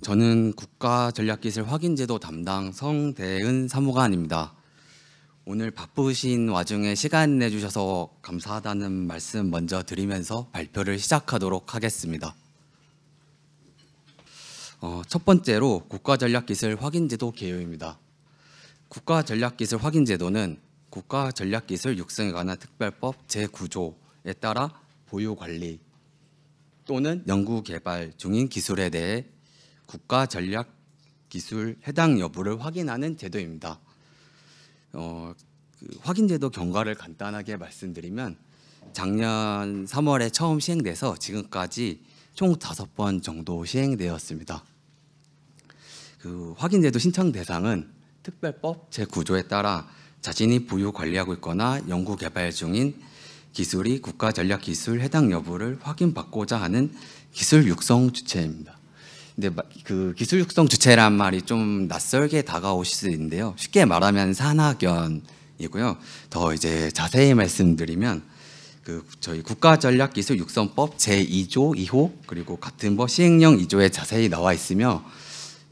저는 국가전략기술 확인제도 담당 성대은 사무관입니다. 오늘 바쁘신 와중에 시간 내주셔서 감사하다는 말씀 먼저 드리면서 발표를 시작하도록 하겠습니다. 첫 번째로 국가전략기술 확인제도 개요입니다. 국가전략기술 확인제도는 국가전략기술 육성에 관한 특별법 제9조에 따라 보유관리 또는 연구개발 중인 기술에 대해 국가전략기술 해당 여부를 확인하는 제도입니다. 확인제도 경과를 간단하게 말씀드리면 작년 3월에 처음 시행돼서 지금까지 총 5번 정도 시행되었습니다. 확인제도 신청 대상은 특별법 제9조에 따라 자신이 보유 관리하고 있거나 연구 개발 중인 기술이 국가전략기술 해당 여부를 확인받고자 하는 기술 육성 주체입니다. 근데 그 기술 육성 주체란 말이 좀 낯설게 다가오실 수 있는데요. 쉽게 말하면 산학연이고요. 더 이제 자세히 말씀드리면 저희 국가전략기술 육성법 제2조 2호 그리고 같은 법 시행령 2조에 자세히 나와 있으며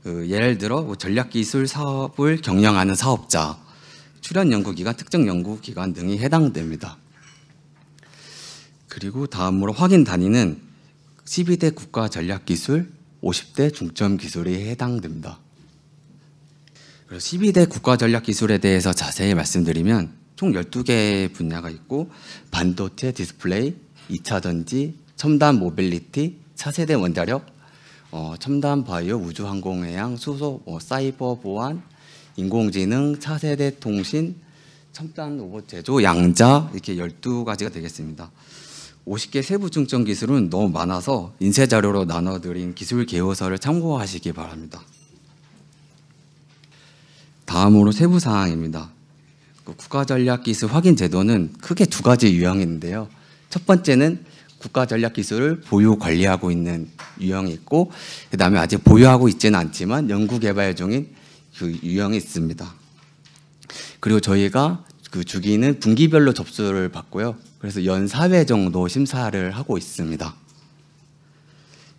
예를 들어 전략기술 사업을 경영하는 사업자, 출연 연구기관, 특정 연구기관 등이 해당됩니다. 그리고 다음으로 확인 단위는 12대 국가전략기술, 50대 중점기술이 해당됩니다. 그래서 12대 국가전략기술에 대해서 자세히 말씀드리면 총 12개 분야가 있고 반도체 디스플레이, 2차 전지, 첨단 모빌리티, 차세대 원자력, 첨단 바이오, 우주항공해양, 수소, 사이버 보안, 인공지능, 차세대 통신, 첨단 로봇 제조, 양자 이렇게 12가지가 되겠습니다. 50개 세부 중점 기술은 너무 많아서 인쇄 자료로 나눠드린 기술 개요서를 참고하시기 바랍니다. 다음으로 세부 사항입니다. 국가전략기술 확인 제도는 크게 2가지 유형이 있는데요. 첫 번째는 국가전략기술을 보유 관리하고 있는 유형이 있고, 그다음에 아직 보유하고 있지는 않지만 연구 개발 중인 그 유형이 있습니다. 그리고 저희가 그 주기는 분기별로 접수를 받고요. 그래서 연 4회 정도 심사를 하고 있습니다.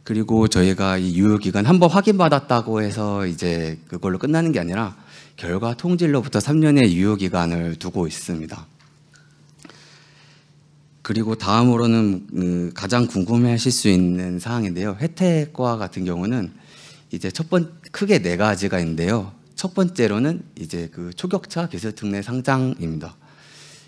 그리고 저희가 이 유효기간 한번 확인받았다고 해서 이제 그걸로 끝나는 게 아니라 결과 통지로부터 3년의 유효기간을 두고 있습니다. 그리고 다음으로는 가장 궁금해하실 수 있는 사항인데요. 혜택과 같은 경우는 이제 크게 4가지가 있는데요. 첫 번째로는 이제 초격차 기술 특례 상장입니다.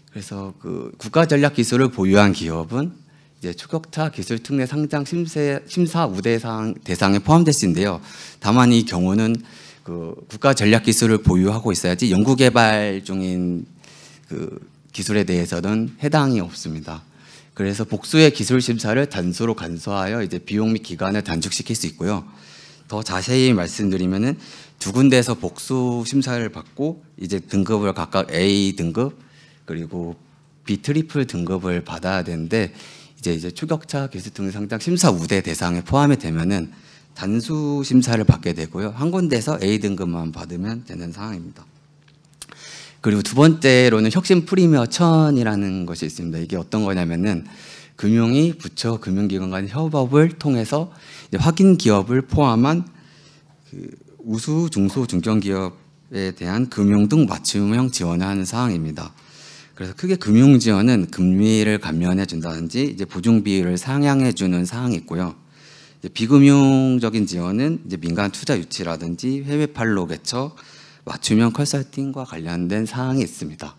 그래서 국가전략기술을 보유한 기업은 이제 초격차 기술 특례 상장 심사 우대 대상에 포함될 수 있는데요. 다만 이 경우는 국가전략기술을 보유하고 있어야지 연구개발 중인 기술에 대해서는 해당이 없습니다. 그래서 복수의 기술 심사를 단수로 간소하여 이제 비용 및 기간을 단축시킬 수 있고요. 더 자세히 말씀드리면은 2군데에서 복수 심사를 받고 이제 등급을 각각 A 등급 그리고 B 트리플 등급을 받아야 되는데 이제 초격차 기술 특례 상장 심사 우대 대상에 포함이 되면은 단수 심사를 받게 되고요. 한 군데에서 A 등급만 받으면 되는 상황입니다. 그리고 두 번째로는 혁신 프리미어 1000이라는 것이 있습니다. 이게 어떤 거냐면은 금융위, 부처, 금융기관 간 협업을 통해서 이제 확인 기업을 포함한 우수, 중소, 중견기업에 대한 금융 등 맞춤형 지원을 하는 사항입니다. 그래서 크게 금융 지원은 금리를 감면해 준다든지 이제 보증 비율을 상향해 주는 사항이 있고요. 이제 비금융적인 지원은 이제 민간 투자 유치라든지 해외 판로 개척, 맞춤형 컨설팅과 관련된 사항이 있습니다.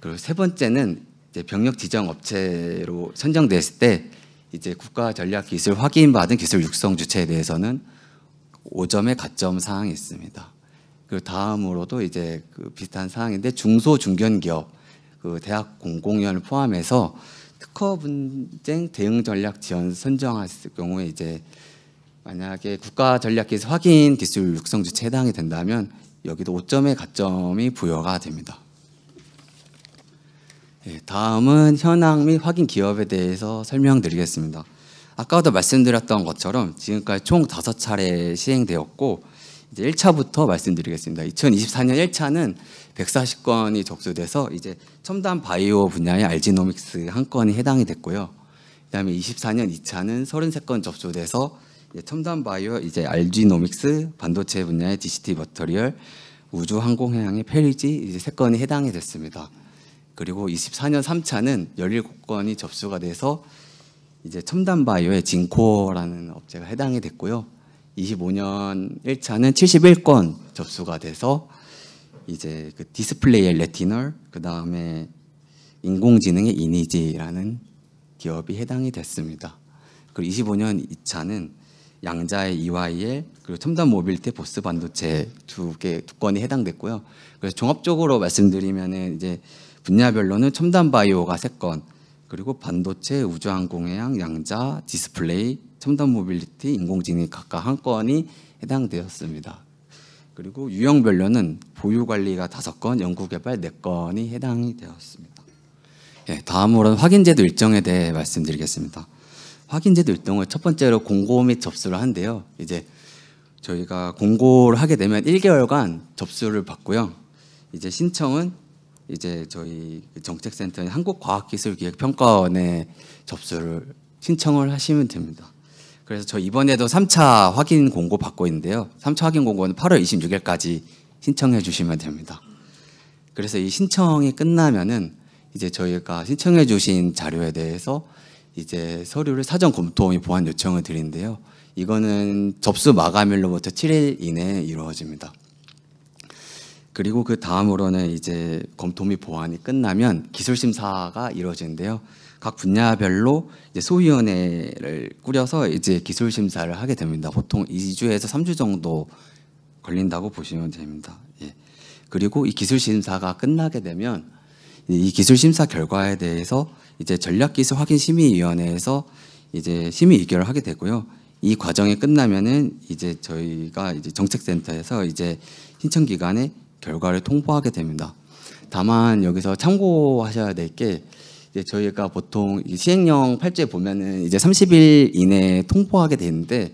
그리고 세 번째는 이제 병력 지정 업체로 선정됐을 때 이제 국가전략기술 확인받은 기술 육성 주체에 대해서는 5점의 가점 사항이 있습니다. 그리고 다음으로도 이제 비슷한 사항인데 중소 중견기업 대학 공공연을 포함해서 특허 분쟁 대응 전략 지원 선정했을 경우에 이제 만약에 국가전략기술 확인 기술 육성 주체 해당이 된다면 여기도 5점의 가점이 부여가 됩니다. 다음은 현황 및 확인 기업에 대해서 설명드리겠습니다. 아까도 말씀드렸던 것처럼 지금까지 총 5차례 시행되었고 이제 1차부터 말씀드리겠습니다. 2024년 1차는 140건이 접수돼서 이제 첨단 바이오 분야의 알지노믹스 1건이 해당이 됐고요. 그다음에 24년 2차는 33건 접수돼서 첨단 바이오, 이제 알지노믹스, 반도체 분야의 DCT 머터리얼, 우주 항공해양의 페리지 이제 3건이 해당이 됐습니다. 그리고 24년 3차는 17건이 접수가 돼서 이제 첨단 바이오의 진코라는 업체가 해당이 됐고요. 25년 1차는 71건 접수가 돼서 이제 그 디스플레이의 레티널, 그 다음에 인공지능의 이니지라는 기업이 해당이 됐습니다. 그리고 25년 2차는 양자의 EYL, 그리고 첨단 모빌리티 보스 반도체 두 건이 해당됐고요. 그래서 종합적으로 말씀드리면은 이제 분야별로는 첨단 바이오가 3건, 그리고 반도체, 우주항공해양, 양자, 디스플레이, 첨단 모빌리티, 인공지능이 각각 1건이 해당되었습니다. 그리고 유형별로는 보유관리가 5건, 연구개발 4건이 해당이 되었습니다. 다음으로는 확인제도 일정에 대해 말씀드리겠습니다. 확인제도 일정을 첫 번째로 공고 및 접수를 하는데요. 이제 저희가 공고를 하게 되면 1개월간 접수를 받고요. 이제 신청은 이제 저희 정책센터인 한국과학기술기획평가원에 접수를 신청을 하시면 됩니다. 그래서 저 이번에도 3차 확인 공고 받고 있는데요. 3차 확인 공고는 8월 26일까지 신청해 주시면 됩니다. 그래서 이 신청이 끝나면은 이제 저희가 신청해 주신 자료에 대해서 이제 서류를 사전 검토 및 보완 요청을 드리는데요. 이거는 접수 마감일로부터 7일 이내에 이루어집니다. 그리고 그 다음으로는 이제 검토 및 보완이 끝나면 기술 심사가 이루어지는데요. 각 분야별로 이제 소위원회를 꾸려서 이제 기술 심사를 하게 됩니다. 보통 2주에서 3주 정도 걸린다고 보시면 됩니다. 그리고 이 기술 심사가 끝나게 되면 이 기술 심사 결과에 대해서 이제 전략기술 확인 심의위원회에서 이제 심의 의결을 하게 되고요. 이 과정이 끝나면은 이제 저희가 이제 정책센터에서 이제 신청 기간에 결과를 통보하게 됩니다. 다만 여기서 참고하셔야 될 게 이제 저희가 보통 시행령 8조에 보면은 이제 30일 이내에 통보하게 되는데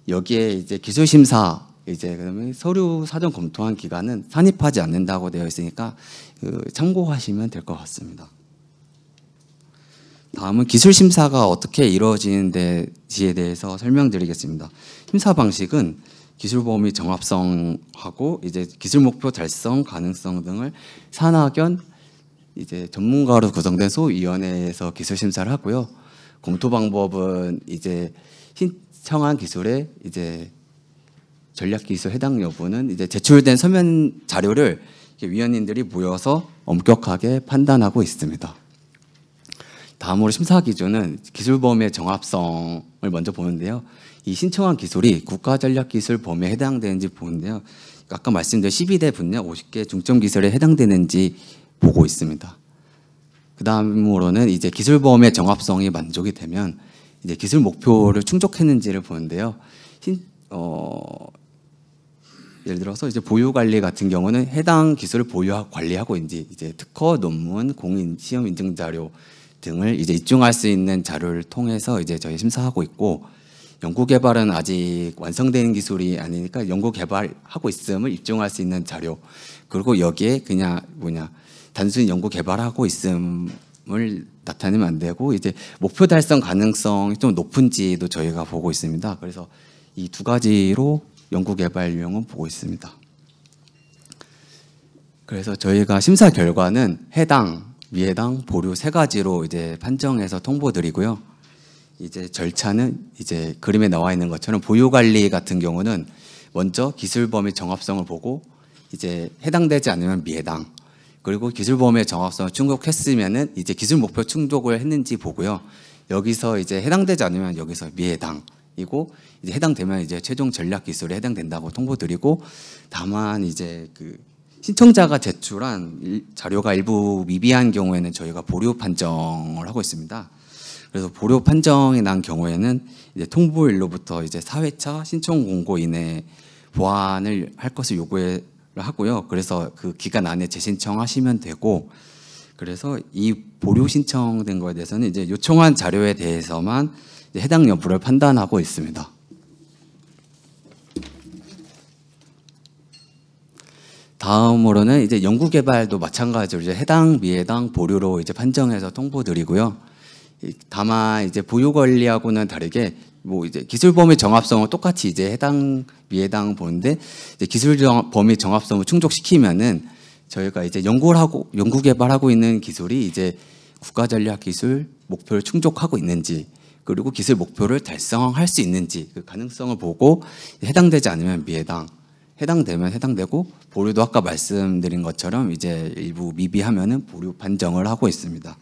여기에 이제 기술 심사 이제 그다음에 서류 사전 검토한 기간은 산입하지 않는다고 되어 있으니까 참고하시면 될 것 같습니다. 다음은 기술 심사가 어떻게 이루어지는지에 대해서 설명드리겠습니다. 심사 방식은 기술 범위 정합성하고 이제 기술 목표 달성 가능성 등을 산학연 이제 전문가로 구성된 소위원회에서 기술 심사를 하고요. 검토 방법은 이제 신청한 기술의 이제 전략 기술 해당 여부는 이제 제출된 서면 자료를 위원님들이 모여서 엄격하게 판단하고 있습니다. 다음으로 심사 기준은 기술 범위의 정합성을 먼저 보는데요. 이 신청한 기술이 국가전략기술 범위에 해당되는지 보는데요. 아까 말씀드린 12대 분야 50개 중점 기술에 해당되는지 보고 있습니다. 그 다음으로는 이제 기술 범위의 정합성이 만족이 되면 이제 기술 목표를 충족했는지를 보는데요. 예를 들어서 이제 보유 관리 같은 경우는 해당 기술을 보유하고 관리하고 있는지, 이제 특허, 논문, 공인, 시험 인증 자료 등을 이제 입증할 수 있는 자료를 통해서 이제 저희 심사하고 있고, 연구 개발은 아직 완성된 기술이 아니니까 연구 개발하고 있음을 입증할 수 있는 자료, 그리고 여기에 그냥 단순히 연구 개발하고 있음을 나타내면 안 되고 이제 목표 달성 가능성이 좀 높은지도 저희가 보고 있습니다. 그래서 이 두 가지로 연구 개발 유형은 보고 있습니다. 그래서 저희가 심사 결과는 해당, 미해당, 보류 3가지로 이제 판정해서 통보드리고요. 이제 절차는 이제 그림에 나와 있는 것처럼 보유 관리 같은 경우는 먼저 기술 범위 정합성을 보고 이제 해당되지 않으면 미해당, 그리고 기술 범위의 정합성을 충족했으면은 이제 기술 목표 충족을 했는지 보고요. 여기서 이제 해당되지 않으면 여기서 미해당이고, 이제 해당되면 이제 최종 전략 기술에 해당된다고 통보드리고, 다만 이제 그 신청자가 제출한 자료가 일부 미비한 경우에는 저희가 보류 판정을 하고 있습니다. 그래서 보류 판정이 난 경우에는 이제 통보일로부터 이제 4회차 신청 공고 이내에 보완을 할 것을 요구를 하고요. 그래서 그 기간 안에 재신청하시면 되고, 그래서 이 보류 신청된 거에 대해서는 이제 요청한 자료에 대해서만 이제 해당 여부를 판단하고 있습니다. 다음으로는 이제 연구 개발도 마찬가지로 이제 해당, 미해당, 보류로 이제 판정해서 통보드리고요. 다만 이제 보유 관리하고는 다르게 뭐 이제 기술 범위 정합성을 똑같이 이제 해당 미해당 보는데 이제 범위 정합성을 충족시키면은 저희가 이제 연구 개발하고 있는 기술이 이제 국가 전략 기술 목표를 충족하고 있는지 그리고 기술 목표를 달성할 수 있는지 그 가능성을 보고 해당되지 않으면 미해당, 해당되면 해당되고 보류도 아까 말씀드린 것처럼 이제 일부 미비하면은 보류 판정을 하고 있습니다.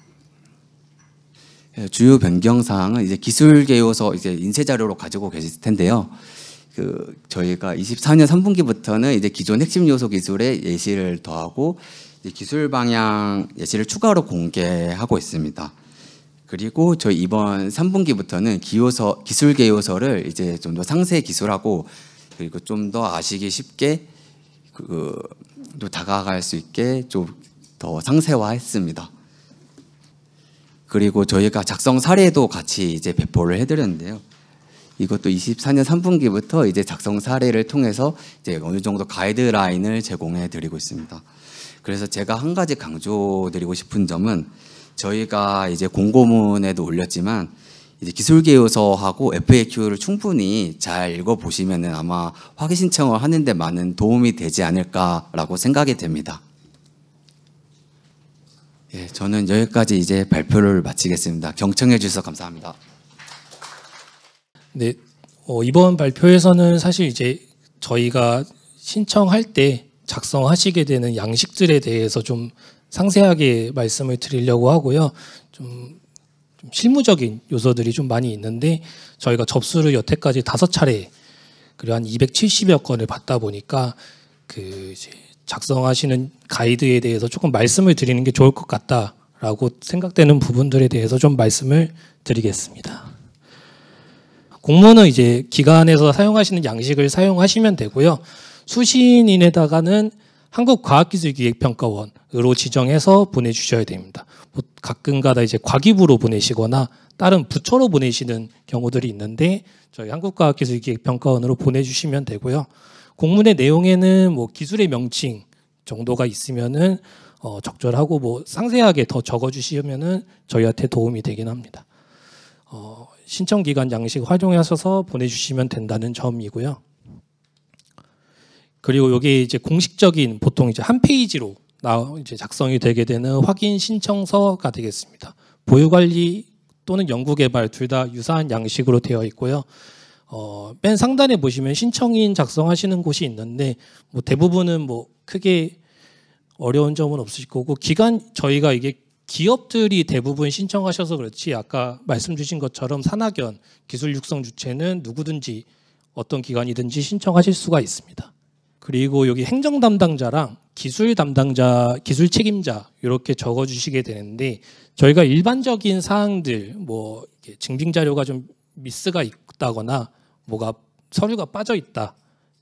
주요 변경 사항은 이제 기술 개요서 이제 인쇄 자료로 가지고 계실 텐데요. 그 저희가 24년 3분기부터는 이제 기존 핵심 요소 기술에 예시를 더하고 이제 기술 방향 예시를 추가로 공개하고 있습니다. 그리고 저희 이번 3분기부터는 기술 개요서를 이제 좀 더 상세 기술하고 그리고 좀 더 아시기 쉽게 또 다가갈 수 있게 좀 더 상세화했습니다. 그리고 저희가 작성 사례도 같이 이제 배포를 해드렸는데요. 이것도 24년 3분기부터 이제 작성 사례를 통해서 이제 어느 정도 가이드라인을 제공해 드리고 있습니다. 그래서 제가 한 가지 강조드리고 싶은 점은 저희가 이제 공고문에도 올렸지만 이제 기술개요서하고 FAQ를 충분히 잘 읽어보시면은 아마 확인 신청을 하는데 많은 도움이 되지 않을까라고 생각이 됩니다. 예, 저는 여기까지 이제 발표를 마치겠습니다. 경청해 주셔서 감사합니다. 네, 이번 발표에서는 사실 이제 저희가 신청할 때 작성하시게 되는 양식들에 대해서 좀 상세하게 말씀을 드리려고 하고요. 좀 실무적인 요소들이 좀 많이 있는데 저희가 접수를 여태까지 5차례 그리고 한 270여 건을 받다 보니까 그 이제 작성하시는 가이드에 대해서 조금 말씀을 드리는 게 좋을 것 같다라고 생각되는 부분들에 대해서 좀 말씀을 드리겠습니다. 공문은 이제 기관에서 사용하시는 양식을 사용하시면 되고요. 수신인에다가는 한국과학기술기획평가원으로 지정해서 보내주셔야 됩니다. 가끔가다 이제 과기부로 보내시거나 다른 부처로 보내시는 경우들이 있는데 저희 한국과학기술기획평가원으로 보내주시면 되고요. 공문의 내용에는 뭐 기술의 명칭 정도가 있으면은 적절하고 뭐 상세하게 더 적어주시면은 저희한테 도움이 되긴 합니다. 신청기관 양식 활용하셔서 보내주시면 된다는 점이고요. 그리고 여기 이제 공식적인 보통 이제 한 페이지로 이제 작성이 되게 되는 확인 신청서가 되겠습니다. 보유관리 또는 연구개발 둘 다 유사한 양식으로 되어 있고요. 맨 상단에 보시면 신청인 작성하시는 곳이 있는데 뭐 대부분은 뭐 크게 어려운 점은 없으실 거고 저희가 이게 기업들이 대부분 신청하셔서 그렇지 아까 말씀 주신 것처럼 산학연 기술 육성 주체는 누구든지 어떤 기관이든지 신청하실 수가 있습니다. 그리고 여기 행정 담당자랑 기술 담당자, 기술 책임자 이렇게 적어주시게 되는데 저희가 일반적인 사항들 뭐 증빙 자료가 좀 미스가 있다거나 뭐가 서류가 빠져 있다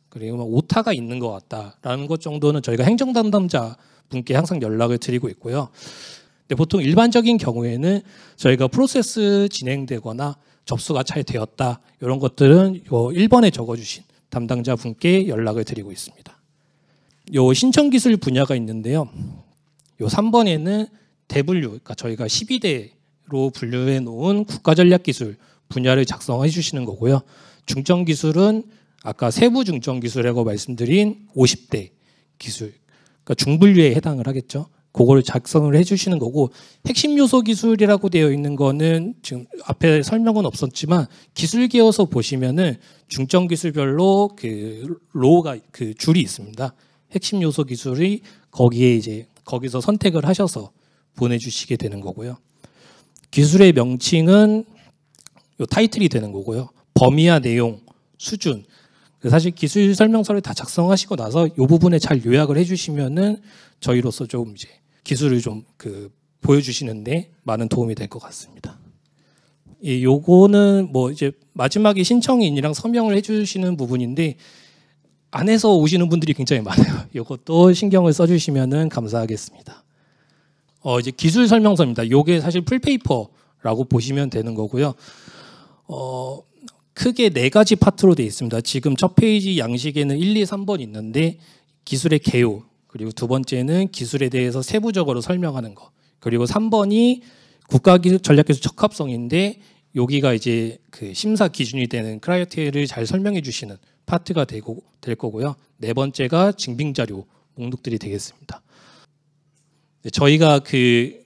그리고 뭐 오타가 있는 것 같다라는 것 정도는 저희가 행정 담당자 분께 항상 연락을 드리고 있고요. 근데 보통 일반적인 경우에는 저희가 프로세스 진행되거나 접수가 잘 되었다 이런 것들은 요 1번에 적어주신 담당자 분께 연락을 드리고 있습니다. 요 신청 기술 분야가 있는데요. 요 3번에는 대분류, 그러니까 저희가 12대로 분류해 놓은 국가전략기술 분야를 작성해 주시는 거고요. 중점기술은 아까 세부 중점기술이라고 말씀드린 50대 기술, 그러니까 중분류에 해당을 하겠죠. 그거를 작성을 해주시는 거고 핵심 요소 기술이라고 되어 있는 거는 지금 앞에 설명은 없었지만 기술 계어서 보시면은 중점 기술별로 그 로우가 그 줄이 있습니다. 핵심 요소 기술이 거기에 이제 거기서 선택을 하셔서 보내주시게 되는 거고요. 기술의 명칭은 요 타이틀이 되는 거고요. 범위와 내용, 수준. 사실 기술 설명서를 다 작성하시고 나서 이 부분에 잘 요약을 해주시면은 저희로서 좀 이제 기술을 좀 보여주시는데 많은 도움이 될 것 같습니다. 요거는 뭐 이제 마지막에 신청인이랑 서명을 해주시는 부분인데 안에서 오시는 분들이 굉장히 많아요. 이것도 신경을 써주시면은 감사하겠습니다. 이제 기술 설명서입니다. 요게 사실 풀페이퍼라고 보시면 되는 거고요. 크게 4가지 파트로 되어 있습니다. 지금 첫 페이지 양식에는 1, 2, 3번 있는데 기술의 개요, 그리고 두 번째는 기술에 대해서 세부적으로 설명하는 거, 그리고 3번이 국가기술 전략기술 적합성인데 여기가 이제 그 심사 기준이 되는 크라이테리아를 잘 설명해 주시는 파트가 될 거고요. 네 번째가 증빙 자료 목록들이 되겠습니다. 네, 저희가 그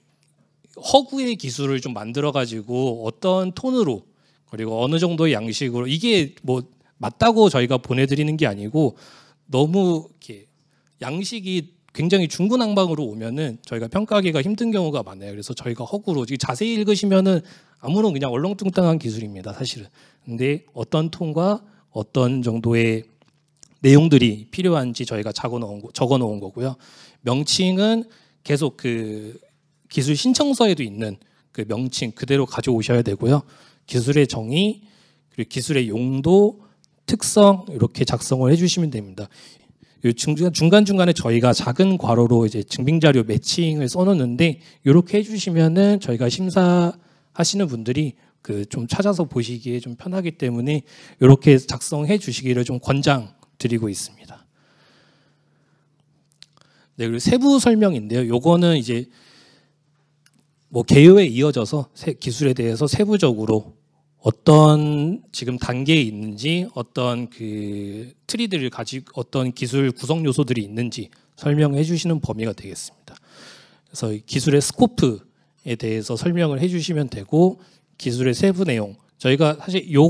허구의 기술을 좀 만들어 가지고 어떤 톤으로 그리고 어느 정도의 양식으로 이게 뭐 맞다고 저희가 보내드리는 게 아니고 너무 이렇게 양식이 굉장히 중구난방으로 오면은 저희가 평가하기가 힘든 경우가 많아요. 그래서 저희가 허구로 자세히 읽으시면은 아무런 그냥 얼렁뚱땅한 기술입니다, 사실은. 근데 어떤 톤과 어떤 정도의 내용들이 필요한지 저희가 적어 놓은 거고요. 명칭은 계속 그 기술 신청서에도 있는 그 명칭 그대로 가져오셔야 되고요. 기술의 정의, 그리고 기술의 용도, 특성 이렇게 작성을 해주시면 됩니다. 중간중간에 저희가 작은 괄호로 이제 증빙자료 매칭을 써놓는데 이렇게 해주시면은 저희가 심사하시는 분들이 그 좀 찾아서 보시기에 좀 편하기 때문에 이렇게 작성해 주시기를 좀 권장드리고 있습니다. 네, 그리고 세부 설명인데요. 요거는 이제 뭐 개요에 이어져서 기술에 대해서 세부적으로 어떤 지금 단계에 있는지 어떤 그 트리들을 가지고 어떤 기술 구성 요소들이 있는지 설명해 주시는 범위가 되겠습니다. 그래서 기술의 스코프에 대해서 설명을 해 주시면 되고 기술의 세부 내용 저희가 사실 요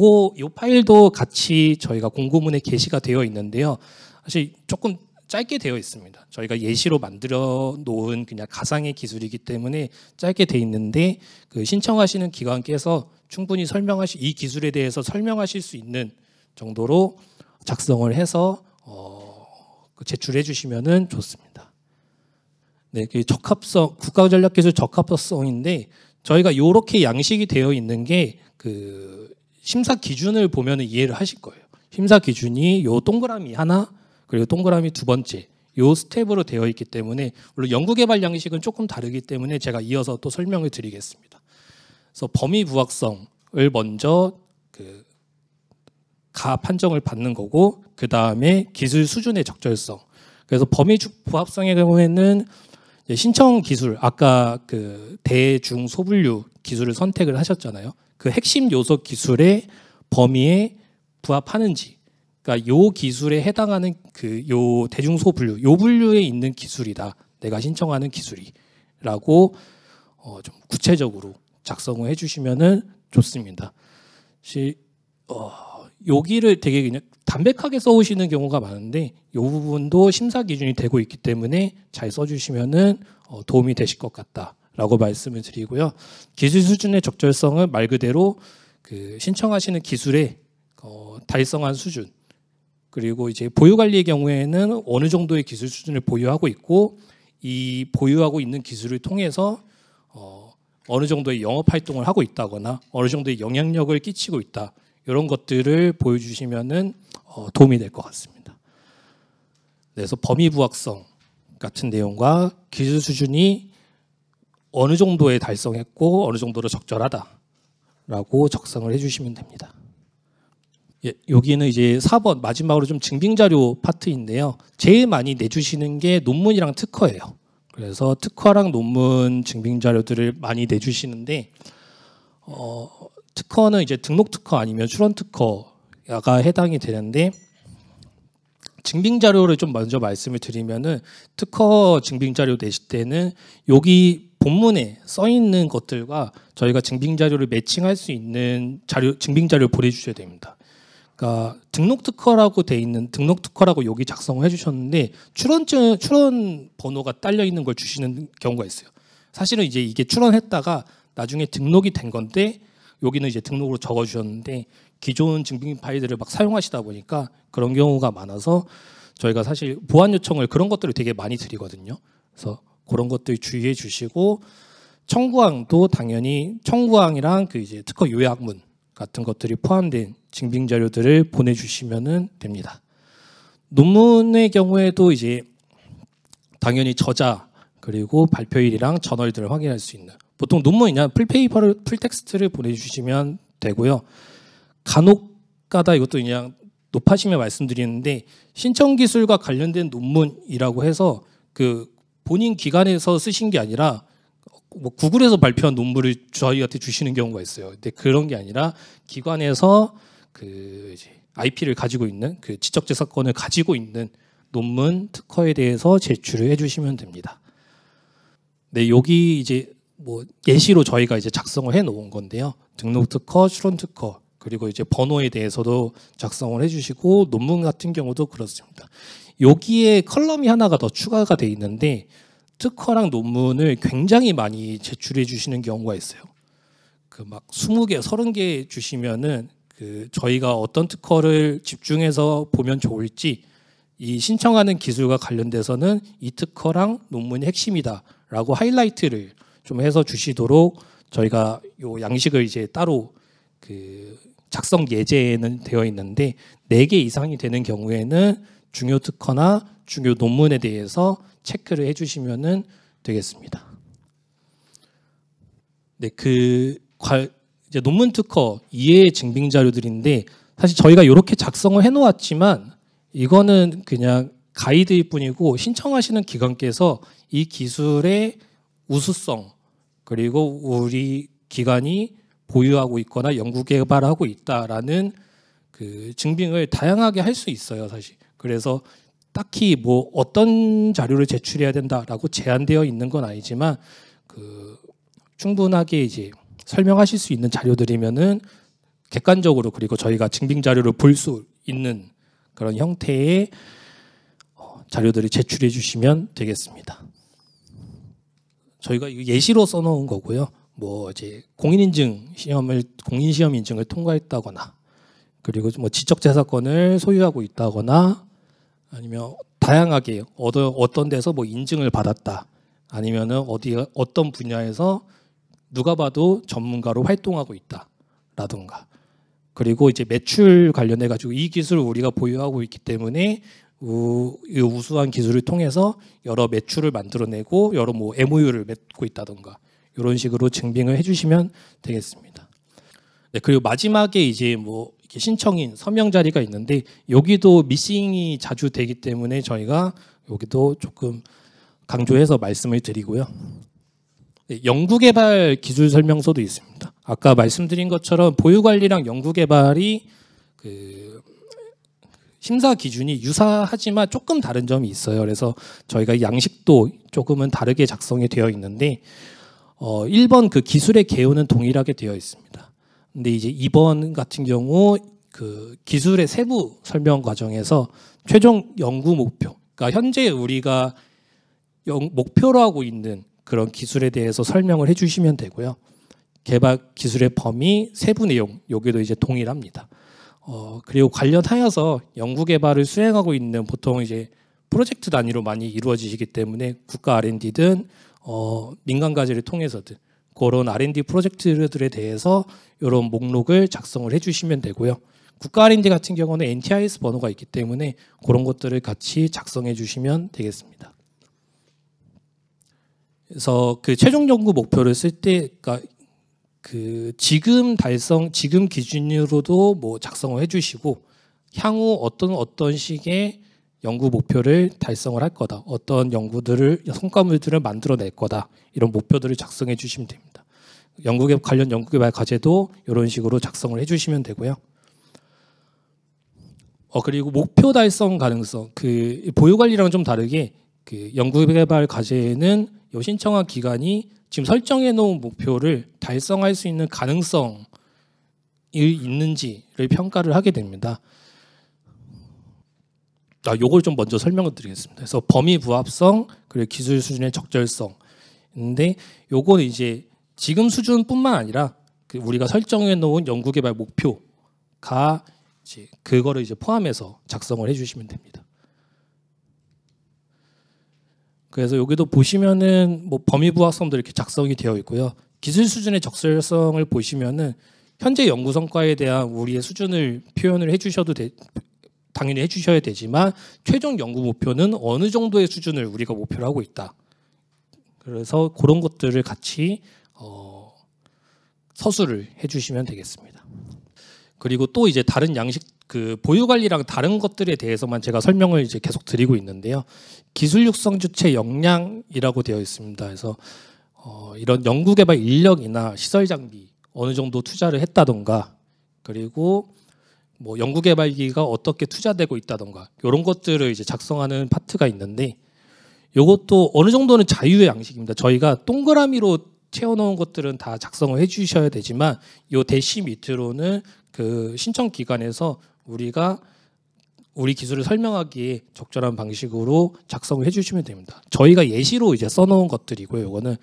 파일도 같이 저희가 공고문에 게시가 되어 있는데요. 사실 조금 짧게 되어 있습니다. 저희가 예시로 만들어 놓은 그냥 가상의 기술이기 때문에 짧게 돼 있는데 그 신청하시는 기관께서 충분히 이 기술에 대해서 설명하실 수 있는 정도로 작성을 해서 제출해 주시면은 좋습니다. 네, 그 적합성, 국가전략기술 적합성인데 저희가 이렇게 양식이 되어 있는 게 그 심사 기준을 보면은 이해를 하실 거예요. 심사 기준이 요 동그라미 하나 그리고 동그라미 두 번째 요 스텝으로 되어 있기 때문에 물론 연구개발 양식은 조금 다르기 때문에 제가 이어서 또 설명을 드리겠습니다. 그래서 범위 부합성을 먼저 그 판정을 받는 거고 그 다음에 기술 수준의 적절성. 그래서 범위 부합성의 경우에는 신청 기술 아까 그 대중 소분류 기술을 선택을 하셨잖아요. 그 핵심 요소 기술의 범위에 부합하는지. 그러니까 요 기술에 해당하는 그 요 대중소 분류, 요 분류에 있는 기술이다. 내가 신청하는 기술이라고 좀 구체적으로 작성을 해주시면은 좋습니다. 여기를 되게 그냥 담백하게 써오시는 경우가 많은데 이 부분도 심사 기준이 되고 있기 때문에 잘 써주시면은 도움이 되실 것 같다라고 말씀을 드리고요. 기술 수준의 적절성은 말 그대로 그 신청하시는 기술의 달성한 수준. 그리고 이제 보유 관리의 경우에는 어느 정도의 기술 수준을 보유하고 있고 이 보유하고 있는 기술을 통해서 어느 정도의 영업 활동을 하고 있다거나 어느 정도의 영향력을 끼치고 있다. 이런 것들을 보여주시면은 도움이 될 것 같습니다. 그래서 범위 부합성 같은 내용과 기술 수준이 어느 정도에 달성했고 어느 정도로 적절하다라고 작성을 해주시면 됩니다. 예, 여기는 이제 4번 마지막으로 좀 증빙자료 파트인데요. 제일 많이 내주시는 게 논문이랑 특허예요. 그래서 특허랑 논문 증빙자료들을 많이 내주시는데 특허는 이제 등록 특허 아니면 출원 특허가 해당이 되는데 증빙자료를 좀 먼저 말씀을 드리면은 특허 증빙자료 내실 때는 여기 본문에 써 있는 것들과 저희가 증빙자료를 매칭할 수 있는 증빙자료를 보내주셔야 됩니다. 그러니까 등록 특허라고 돼 있는 등록 특허라고 여기 작성을 해주셨는데 출원 번호가 딸려 있는 걸 주시는 경우가 있어요. 사실은 이제 이게 출원했다가 나중에 등록이 된 건데 여기는 이제 등록으로 적어주셨는데 기존 증빙 파일들을 막 사용하시다 보니까 그런 경우가 많아서 저희가 사실 보완 요청을 그런 것들을 되게 많이 드리거든요. 그래서 그런 것들 주의해 주시고 청구항도 당연히 청구항이랑 그 이제 특허 요약문 같은 것들이 포함된 증빙 자료들을 보내주시면 됩니다. 논문의 경우에도 이제 당연히 저자 그리고 발표일이랑 저널들을 확인할 수 있는 보통 논문이냐 풀페이퍼를 풀텍스트를 보내주시면 되고요. 간혹가다 이것도 그냥 높아시면 말씀드리는데 신청 기술과 관련된 논문이라고 해서 그 본인 기관에서 쓰신 게 아니라 뭐 구글에서 발표한 논문을 저희한테 주시는 경우가 있어요. 근데 그런 게 아니라 기관에서 그 이제 IP를 가지고 있는 그 지적재산권을 가지고 있는 논문 특허에 대해서 제출을 해주시면 됩니다. 네, 여기 이제 뭐 예시로 저희가 이제 작성을 해놓은 건데요. 등록 특허, 실온 특허, 그리고 이제 번호에 대해서도 작성을 해주시고 논문 같은 경우도 그렇습니다. 여기에 컬럼이 하나가 더 추가가 돼 있는데 특허랑 논문을 굉장히 많이 제출해 주시는 경우가 있어요. 그 막 20개, 30개 주시면은 그 저희가 어떤 특허를 집중해서 보면 좋을지 이 신청하는 기술과 관련돼서는 이 특허랑 논문이 핵심이다라고 하이라이트를 좀 해서 주시도록 저희가 요 양식을 이제 따로 그 작성 예제에는 되어 있는데 4개 이상이 되는 경우에는 중요 특허나 중요 논문에 대해서 체크를 해주시면 되겠습니다. 네, 이제 논문 특허 이해 증빙 자료들인데 사실 저희가 이렇게 작성을 해놓았지만 이거는 그냥 가이드일 뿐이고 신청하시는 기관께서 이 기술의 우수성 그리고 우리 기관이 보유하고 있거나 연구 개발하고 있다라는 그 증빙을 다양하게 할 수 있어요, 사실. 그래서 딱히 뭐 어떤 자료를 제출해야 된다라고 제한되어 있는 건 아니지만 그 충분하게 이제 설명하실 수 있는 자료들이면은 객관적으로 그리고 저희가 증빙 자료를 볼 수 있는 그런 형태의 자료들을 제출해 주시면 되겠습니다. 저희가 예시로 써놓은 거고요. 뭐 이제 공인시험 인증을 통과했다거나 그리고 뭐 지적재산권을 소유하고 있다거나 아니면 다양하게 어떤 데서 뭐 인증을 받았다 아니면은 어떤 분야에서 누가 봐도 전문가로 활동하고 있다라든가 그리고 이제 매출 관련해 가지고 이 기술을 우리가 보유하고 있기 때문에 이 우수한 기술을 통해서 여러 매출을 만들어내고 여러 뭐 MOU를 맺고 있다든가 이런 식으로 증빙을 해주시면 되겠습니다. 네, 그리고 마지막에 이제 뭐 이렇게 신청인 서명 자리가 있는데 여기도 미싱이 자주 되기 때문에 저희가 여기도 조금 강조해서 말씀을 드리고요. 네, 연구개발 기술 설명서도 있습니다. 아까 말씀드린 것처럼 보유관리랑 연구개발이 그 심사 기준이 유사하지만 조금 다른 점이 있어요. 그래서 저희가 양식도 조금은 다르게 작성이 되어 있는데 1번 그 기술의 개요는 동일하게 되어 있습니다. 근데 이제 2번 같은 경우 그 기술의 세부 설명 과정에서 최종 연구 목표, 그러니까 현재 우리가 목표로 하고 있는 그런 기술에 대해서 설명을 해주시면 되고요. 개발 기술의 범위, 세부 내용 여기도 이제 동일합니다. 그리고 관련하여서 연구 개발을 수행하고 있는 보통 이제 프로젝트 단위로 많이 이루어지시기 때문에 국가 R&D든 민간 과제를 통해서든 그런 R&D 프로젝트들에 대해서 이런 목록을 작성을 해주시면 되고요. 국가 R&D 같은 경우는 NTIS 번호가 있기 때문에 그런 것들을 같이 작성해 주시면 되겠습니다. 그래서 그 최종 연구 목표를 쓸 때, 그러니까 그 지금 기준으로도 뭐 작성을 해주시고 향후 어떤 식의 연구 목표를 달성을 할 거다, 어떤 성과물들을 만들어낼 거다 이런 목표들을 작성해 주시면 됩니다. 관련 연구개발 과제도 이런 식으로 작성을 해주시면 되고요. 그리고 목표 달성 가능성, 그 보유관리랑 좀 다르게 그 연구개발 과제는 요 신청한 기관이 지금 설정해 놓은 목표를 달성할 수 있는 가능성이 있는지를 평가를 하게 됩니다. 요걸 좀 먼저 설명을 드리겠습니다. 그래서 범위 부합성, 그리고 기술 수준의 적절성인데 요거는 이제 지금 수준뿐만 아니라 우리가 설정해 놓은 연구개발 목표가 이제 그거를 이제 포함해서 작성을 해주시면 됩니다. 그래서 여기도 보시면은 뭐 범위 부합성도 이렇게 작성이 되어 있고요. 기술 수준의 적절성을 보시면은 현재 연구 성과에 대한 우리의 수준을 표현을 당연히 해주셔야 되지만 최종 연구 목표는 어느 정도의 수준을 우리가 목표로 하고 있다. 그래서 그런 것들을 같이 서술을 해주시면 되겠습니다. 그리고 또 이제 다른 양식 그 보유 관리랑 다른 것들에 대해서만 제가 설명을 이제 계속 드리고 있는데요. 기술 육성 주체 역량이라고 되어 있습니다. 그래서 이런 연구개발 인력이나 시설 장비 어느 정도 투자를 했다던가, 그리고 뭐 연구개발기가 어떻게 투자되고 있다던가 이런 것들을 이제 작성하는 파트가 있는데, 이것도 어느 정도는 자유의 양식입니다. 저희가 동그라미로 채워놓은 것들은 다 작성을 해주셔야 되지만, 이 대시 밑으로는 그 신청 기관에서 우리가 우리 기술을 설명하기에 적절한 방식으로 작성을 해주시면 됩니다. 저희가 예시로 이제 써놓은 것들이고요. 이거는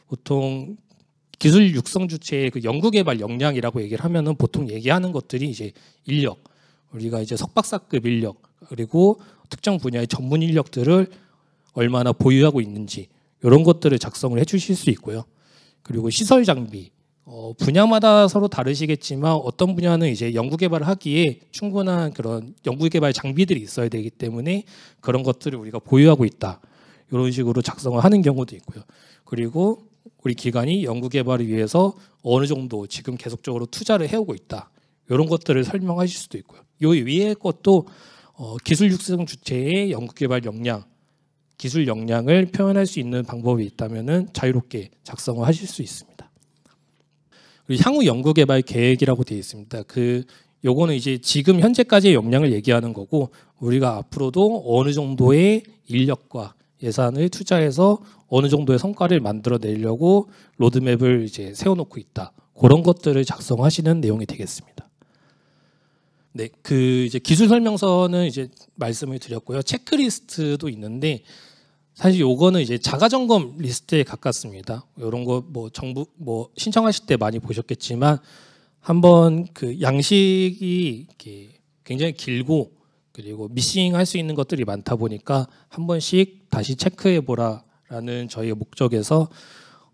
보통 기술 육성 주체의 그 연구개발 역량이라고 얘기를 하면은 보통 얘기하는 것들이 이제 인력, 우리가 이제 석박사급 인력, 그리고 특정 분야의 전문 인력들을 얼마나 보유하고 있는지 이런 것들을 작성을 해주실 수 있고요. 그리고 시설 장비, 분야마다 서로 다르시겠지만 어떤 분야는 이제 연구개발을 하기에 충분한 그런 연구개발 장비들이 있어야 되기 때문에 그런 것들을 우리가 보유하고 있다, 이런 식으로 작성을 하는 경우도 있고요. 그리고 우리 기관이 연구개발을 위해서 어느 정도 지금 계속적으로 투자를 해오고 있다, 이런 것들을 설명하실 수도 있고요. 이 위에 것도 기술 육성 주체의 연구개발 역량, 기술 역량을 표현할 수 있는 방법이 있다면은 자유롭게 작성을 하실 수 있습니다. 그리고 향후 연구개발 계획이라고 되어 있습니다. 요거는 이제 지금 현재까지의 역량을 얘기하는 거고, 우리가 앞으로도 어느 정도의 인력과 예산을 투자해서 어느 정도의 성과를 만들어내려고 로드맵을 이제 세워놓고 있다, 그런 것들을 작성하시는 내용이 되겠습니다. 네, 이제 기술 설명서는 이제 말씀을 드렸고요. 체크리스트도 있는데, 사실 요거는 이제 자가점검 리스트에 가깝습니다. 이런 거 뭐 정부 뭐 신청하실 때 많이 보셨겠지만, 한번 그 양식이 이렇게 굉장히 길고 그리고 미싱할 수 있는 것들이 많다 보니까 한 번씩 다시 체크해 보라라는 저희의 목적에서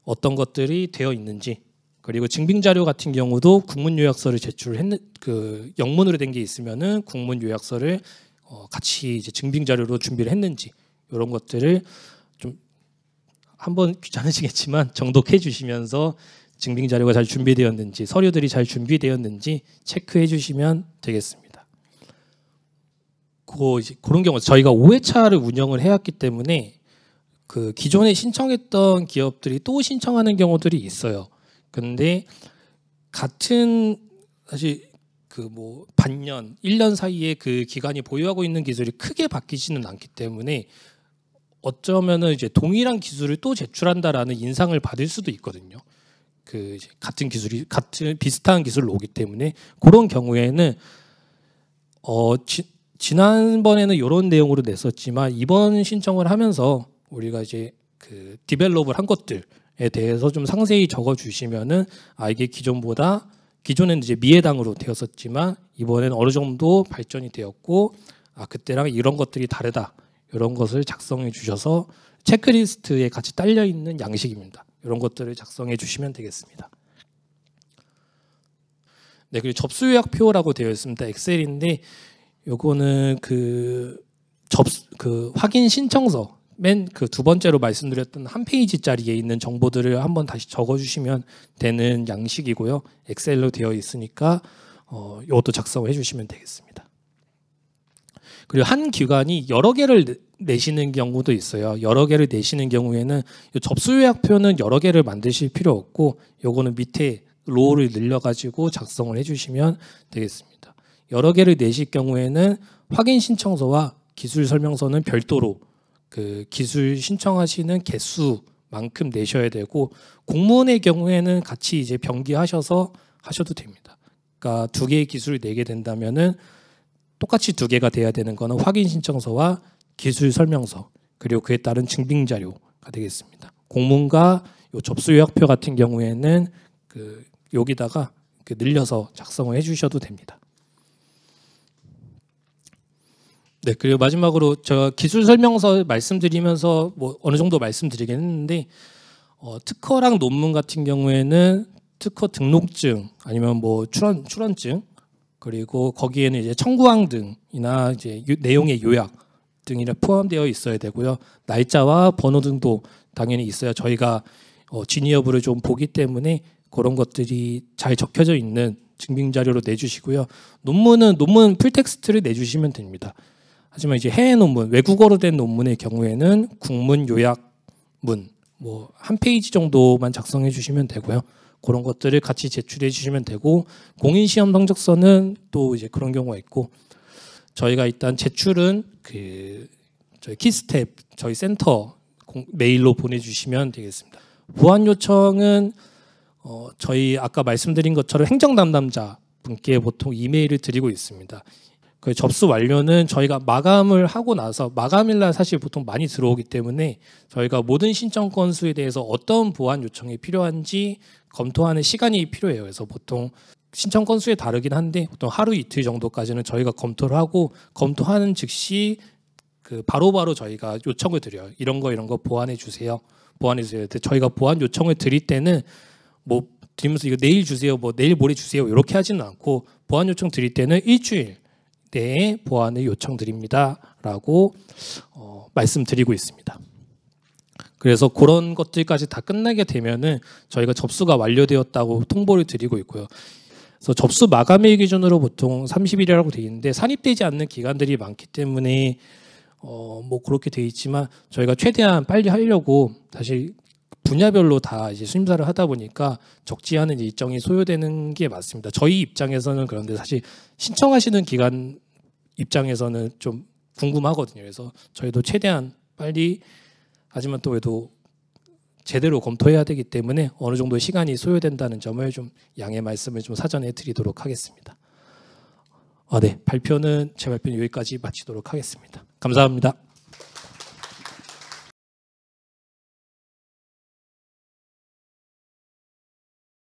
어떤 것들이 되어 있는지, 그리고 증빙 자료 같은 경우도 국문 요약서를 제출했는 그 영문으로 된 게 있으면은 국문 요약서를 같이 이제 증빙 자료로 준비를 했는지, 이런 것들을 좀 한번 귀찮으시겠지만 정독해 주시면서 증빙 자료가 잘 준비되었는지, 서류들이 잘 준비되었는지 체크해 주시면 되겠습니다. 그런 경우 저희가 5회차를 운영을 해왔기 때문에 그 기존에 신청했던 기업들이 또 신청하는 경우들이 있어요. 근데 같은 사실 그 뭐 반년, 1년 사이에 그 기관이 보유하고 있는 기술이 크게 바뀌지는 않기 때문에 어쩌면은 이제 동일한 기술을 또 제출한다라는 인상을 받을 수도 있거든요. 그 이제 같은 비슷한 기술로 오기 때문에 그런 경우에는 지난번에는 이런 내용으로 냈었지만, 이번 신청을 하면서 우리가 이제 그 디벨롭을 한 것들에 대해서 좀 상세히 적어주시면은, 이게 기존에는 이제 미해당으로 되었었지만 이번에는 어느 정도 발전이 되었고, 그때랑 이런 것들이 다르다, 이런 것을 작성해 주셔서 체크리스트에 같이 딸려 있는 양식입니다. 이런 것들을 작성해 주시면 되겠습니다. 네, 그리고 접수 요약표라고 되어 있습니다. 엑셀인데, 요거는 그 확인 신청서 맨 그 두 번째로 말씀드렸던 한 페이지짜리에 있는 정보들을 한번 다시 적어주시면 되는 양식이고요. 엑셀로 되어 있으니까 이것도 작성을 해주시면 되겠습니다. 그리고 한 기관이 여러 개를 내시는 경우도 있어요. 여러 개를 내시는 경우에는 접수 요약표는 여러 개를 만드실 필요 없고, 요거는 밑에 로우를 늘려가지고 작성을 해주시면 되겠습니다. 여러 개를 내실 경우에는 확인 신청서와 기술 설명서는 별도로 그 기술 신청하시는 개수만큼 내셔야 되고, 공무원의 경우에는 같이 이제 병기하셔서 하셔도 됩니다. 그러니까 두 개의 기술을 내게 된다면은 똑같이 두 개가 돼야 되는 거는 확인 신청서와 기술 설명서, 그리고 그에 따른 증빙 자료가 되겠습니다. 공문과 요 접수 요약표 같은 경우에는 여기다가 늘려서 작성을 해주셔도 됩니다. 네, 그리고 마지막으로 제가 기술 설명서 말씀드리면서 뭐 어느 정도 말씀드리긴 했는데, 특허랑 논문 같은 경우에는 특허 등록증 아니면 뭐 출원증, 그리고 거기에는 이제 청구항 등이나 이제 내용의 요약 등이 포함되어 있어야 되고요. 날짜와 번호 등도 당연히 있어야 저희가 진위 여부를 좀 보기 때문에 그런 것들이 잘 적혀져 있는 증빙 자료로 내주시고요. 논문 풀텍스트를 내주시면 됩니다. 하지만 이제 해외 논문, 외국어로 된 논문의 경우에는 국문 요약문, 뭐 한 페이지 정도만 작성해 주시면 되고요. 그런 것들을 같이 제출해 주시면 되고, 공인 시험 성적서는 또 이제 그런 경우가 있고, 저희가 일단 제출은 그 저희 키스텝 저희 센터 메일로 보내주시면 되겠습니다. 보완 요청은 저희 아까 말씀드린 것처럼 행정 담당자 분께 보통 이메일을 드리고 있습니다. 그 접수 완료는 저희가 마감을 하고 나서 마감일날 사실 보통 많이 들어오기 때문에 저희가 모든 신청 건수에 대해서 어떤 보완 요청이 필요한지 검토하는 시간이 필요해요. 그래서 보통 신청 건수에 다르긴 한데 보통 하루 이틀 정도까지는 저희가 검토를 하고, 검토하는 즉시 그 바로바로 저희가 요청을 드려요. 이런 거 보완해 주세요. 보완해 주세요. 저희가 보완 요청을 드릴 때는 뭐 드리면서 이거 내일 주세요, 뭐 내일 모레 주세요 이렇게 하지는 않고, 보완 요청 드릴 때는 일주일 내에 보완을 요청드립니다라고 말씀드리고 있습니다. 그래서 그런 것들까지 다 끝나게 되면은 저희가 접수가 완료되었다고 통보를 드리고 있고요. 그래서 접수 마감일 기준으로 보통 30일이라고 되어 있는데 산입되지 않는 기관들이 많기 때문에 뭐 그렇게 돼 있지만 저희가 최대한 빨리 하려고 사실 분야별로 다 이제 수임사를 하다 보니까 적지 않은 일정이 소요되는 게 맞습니다. 저희 입장에서는 그런데 사실 신청하시는 기관 입장에서는 좀 궁금하거든요. 그래서 저희도 최대한 빨리, 하지만 또 그래도 제대로 검토해야 되기 때문에 어느 정도 시간이 소요된다는 점을 좀 양해 말씀을 좀 사전에 드리도록 하겠습니다. 네, 제 발표는 여기까지 마치도록 하겠습니다. 감사합니다.